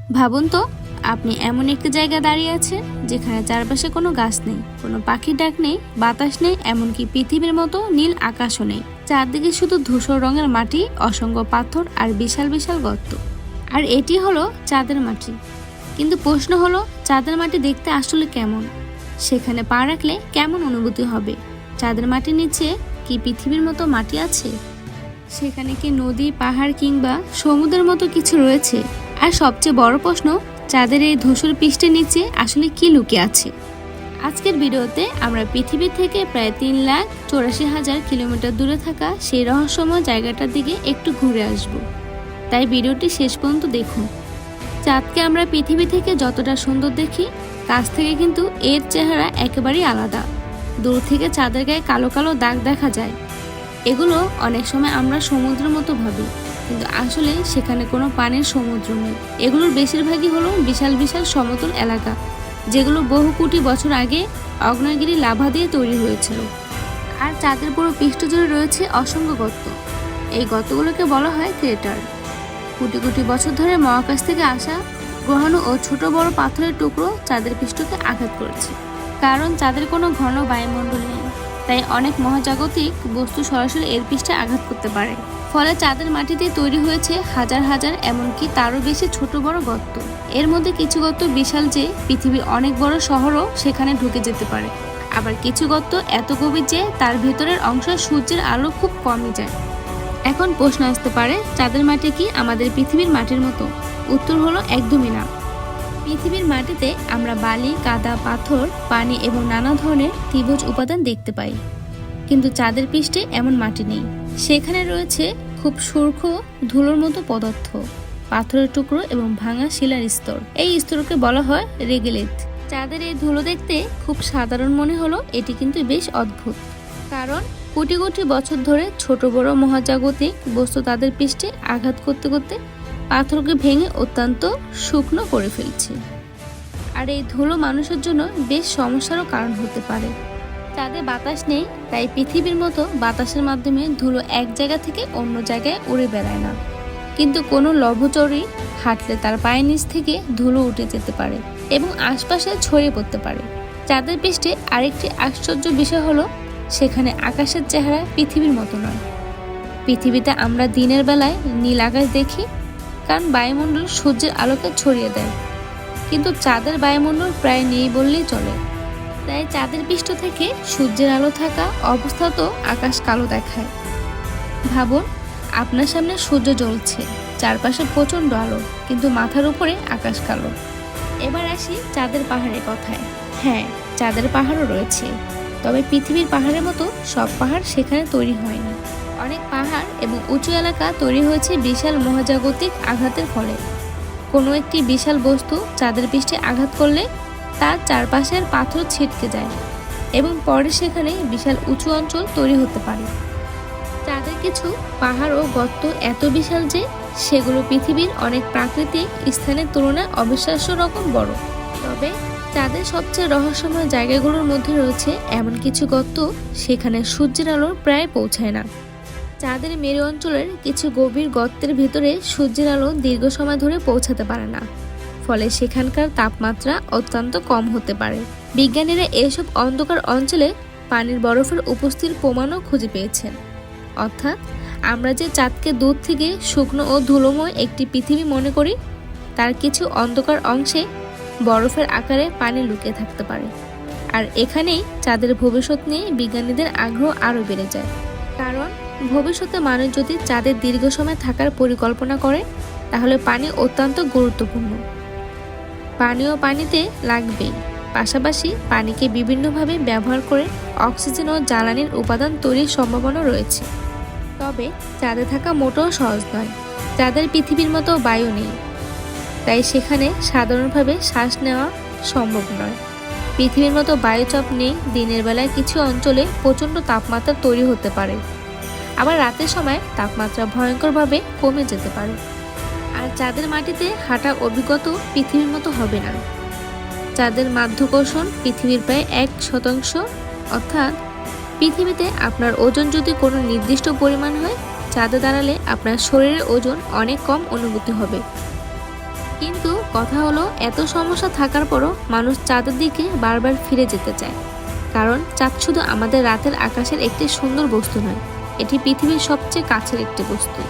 ভাবুন তো, আপনি এমন একটি জায়গায় দাঁড়িয়ে আছেন যেখানে চারপাশে কোনো গাছ নেই, কোনো পাখির ডাক নেই, বাতাস নেই, এমনকি পৃথিবীর মতো নীল আকাশও নেই। চারদিকে শুধু ধূসর রঙের মাটি, অসংখ্য পাথর আর বিশাল বিশাল গর্ত। আর এটি হলো চাঁদের মাটি। কিন্তু প্রশ্ন হলো, চাঁদের মাটি দেখতে আসলে কেমন? সেখানে পা রাখলে কেমন অনুভূতি হবে? চাঁদের মাটির নিচে কি পৃথিবীর মতো মাটি আছে? সেখানে কি নদী, পাহাড় কিংবা সমুদ্রের মতো কিছু রয়েছে? আর সবচেয়ে বড় প্রশ্ন, চাঁদের এই ধূসর পৃষ্ঠের নিচে আসলে কি লুকিয়ে আছে? আজকের ভিডিওতে আমরা পৃথিবী থেকে প্রায় 3,84,000 কিলোমিটার দূরে থাকা সেই রহস্যময় জায়গাটার দিকে একটু ঘুরে আসব। তাই ভিডিওটি শেষ পর্যন্ত দেখুন। চাঁদকে আমরা পৃথিবী থেকে যতটা সুন্দর দেখি, কাছ থেকে কিন্তু এর চেহারা একেবারেই আলাদা। দূর থেকে চাঁদের গায়ে কালো কালো দাগ দেখা যায়। এগুলো অনেক সময় আমরা সমুদ্রের মতো ভাবি, কিন্তু আসলে সেখানে কোনো পানির সমুদ্র নেই। এগুলোর বেশিরভাগই হলো বিশাল বিশাল সমতল এলাকা, যেগুলো বহু কোটি বছর আগে আগ্নেয়গিরি লাভা দিয়ে তৈরি হয়েছিল। আর চাঁদের পুরো পৃষ্ঠ জুড়ে রয়েছে অসংখ্য গর্ত। এই গর্তগুলোকে বলা হয় ক্রেটার। কোটি কোটি বছর ধরে মহাকাশ থেকে আসা গ্রহাণু ও ছোট বড় পাথরের টুকরো চাঁদের পৃষ্ঠকে আঘাত করেছে। কারণ চাঁদের কোনো ঘন বায়ুমণ্ডল নেই, তাই অনেক মহাজাগতিক বস্তু সরাসরি এর পৃষ্ঠে আঘাত করতে পারে। ফলে চাঁদের মাটিতে তৈরি হয়েছে হাজার হাজার, এমনকি তারও বেশি ছোট বড় গর্ত। এর মধ্যে কিছু গর্ত বিশাল যে পৃথিবীর অনেক বড় শহরও সেখানে ঢুকে যেতে পারে। আবার কিছু গর্ত এত গভীর যে তার ভেতরের অংশ সূর্যের আলো খুব কমই যায়। এখন প্রশ্ন আসতে পারে, চাঁদের মাটি কি আমাদের পৃথিবীর মাটির মতো? উত্তর হলো একদমই না। পৃথিবীর মাটিতে আমরা বালি, কাদা, পাথর, পানি এবং নানা ধরনের ত্রিভুজ উপাদান দেখতে পাই। কিন্তু চাঁদের পৃষ্ঠে এমন মাটি নেই। সেখানে রয়েছে খুব সূক্ষ্ম ধুলোর মতো পদার্থ, পাথরের টুকরো এবং ভাঙা শিলার স্তর। এই স্তরকে বলা হয় রেগিলিথ। চাঁদের এই ধুলো দেখতে খুব সাধারণ মনে হলো, এটি কিন্তু বেশ অদ্ভুত। কারণ কোটি কোটি বছর ধরে ছোট বড় মহাজাগতিক বস্তু তাদের পৃষ্ঠে আঘাত করতে করতে পাথরকে ভেঙে অত্যন্ত শুকনো করে ফেলছে। আর এই ধুলো মানুষের জন্য বেশ সমস্যারও কারণ হতে পারে। চাঁদে বাতাস নেই, তাই পৃথিবীর মতো বাতাসের মাধ্যমে ধুলো এক জায়গা থেকে অন্য জায়গায় উড়ে বেড়ায় না। কিন্তু কোনো লভচরী হাঁটলে তার পায়ের নিচ থেকে ধুলো উঠে যেতে পারে এবং আশপাশে ছড়িয়ে পড়তে পারে। চাঁদের পৃষ্ঠে আরেকটি আশ্চর্য বিষয় হলো, সেখানে আকাশের চেহারা পৃথিবীর মতো নয়। পৃথিবীতে আমরা দিনের বেলায় নীল আকাশ দেখি, কারণ বায়ুমণ্ডল সূর্যের আলোকে ছড়িয়ে দেয়। কিন্তু চাঁদের বায়ুমণ্ডল প্রায় নেই বললেই চলে। তাই চাঁদের পৃষ্ঠ থেকে সূর্যের আলো থাকা অবস্থাতেও আকাশ কালো দেখায়। ভাবুন, আপনার সামনে সূর্য জ্বলছে, চারপাশে প্রচণ্ড আলো, কিন্তু মাথার উপরে আকাশ কালো। এবার আসি চাঁদের পাহাড়ের কথায়। হ্যাঁ, চাঁদের পাহাড়ও রয়েছে, তবে পৃথিবীর পাহাড়ের মতো সব পাহাড় সেখানে তৈরি হয়নি। অনেক পাহাড় এবং উঁচু এলাকা তৈরি হয়েছে বিশাল মহাজাগতিক আঘাতের ফলে। কোনো একটি বিশাল বস্তু চাঁদের পৃষ্ঠে আঘাত করলে তার চারপাশের পাথর ছিটকে যায় এবং পরে সেখানে বিশাল উঁচু অঞ্চল তৈরি হতে পারে। চাঁদের কিছু পাহাড় ও গর্ত এত বিশাল যে সেগুলো পৃথিবীর অনেক প্রাকৃতিক স্থানের তুলনায় অবিশ্বাস্য রকম বড়। তবে চাঁদের সবচেয়ে রহস্যময় জায়গাগুলোর মধ্যে রয়েছে এমন কিছু গর্ত, সেখানে সূর্যের আলো প্রায় পৌঁছায় না। চাঁদের মেরু অঞ্চলের কিছু গভীর গর্তের ভিতরে সূর্যের আলো দীর্ঘ সময় ধরে পৌঁছাতে পারে না, ফলে সেখানকার তাপমাত্রা অত্যন্ত কম হতে পারে। বিজ্ঞানীরা এসব অন্ধকার অঞ্চলে পানির বরফের উপস্থিতির প্রমাণও খুঁজে পেয়েছেন। অর্থাৎ আমরা যে চাঁদকে দূর থেকে শুকনো ও ধুলোময় একটি পৃথিবী মনে করি, তার কিছু অন্ধকার অংশে বরফের আকারে পানি লুকিয়ে থাকতে পারে। আর এখানেই চাঁদের ভবিষ্যৎ নিয়ে বিজ্ঞানীদের আগ্রহ আরও বেড়ে যায়। কারণ ভবিষ্যতে মানুষ যদি চাঁদের দীর্ঘ সময় থাকার পরিকল্পনা করে, তাহলে পানি অত্যন্ত গুরুত্বপূর্ণ। পানিও পানিতে লাগবেই, পাশাপাশি পানিকে বিভিন্নভাবে ব্যবহার করে অক্সিজেন ও জ্বালানির উপাদান তৈরির সম্ভাবনা রয়েছে। তবে চাঁদে থাকা মোটেও সহজ নয়। চাঁদের পৃথিবীর মতো বায়ু নেই, তাই সেখানে সাধারণভাবে শ্বাস নেওয়া সম্ভব নয়। পৃথিবীর মতো বায়ুচাপ নেই। দিনের বেলায় কিছু অঞ্চলে প্রচণ্ড তাপমাত্রা তৈরি হতে পারে, আবার রাতের সময় তাপমাত্রা ভয়ঙ্করভাবে কমে যেতে পারে। আর চাঁদের মাটিতে হাঁটার অভিজ্ঞতা পৃথিবীর মতো হবে না। চাঁদের মাধ্যাকর্ষণ পৃথিবীর প্রায় 1%। অর্থাৎ পৃথিবীতে আপনার ওজন যদি কোনো নির্দিষ্ট পরিমাণ হয়, চাঁদে দাঁড়ালে আপনার শরীরের ওজন অনেক কম অনুভূতি হবে। কিন্তু কথা হলো, এত সমস্যা থাকার পরও মানুষ চাঁদের দিকে বারবার ফিরে যেতে চায়। কারণ চাঁদ শুধু আমাদের রাতের আকাশের একটি সুন্দর বস্তু নয়, এটি পৃথিবীর সবচেয়ে কাছের একটি বস্তু।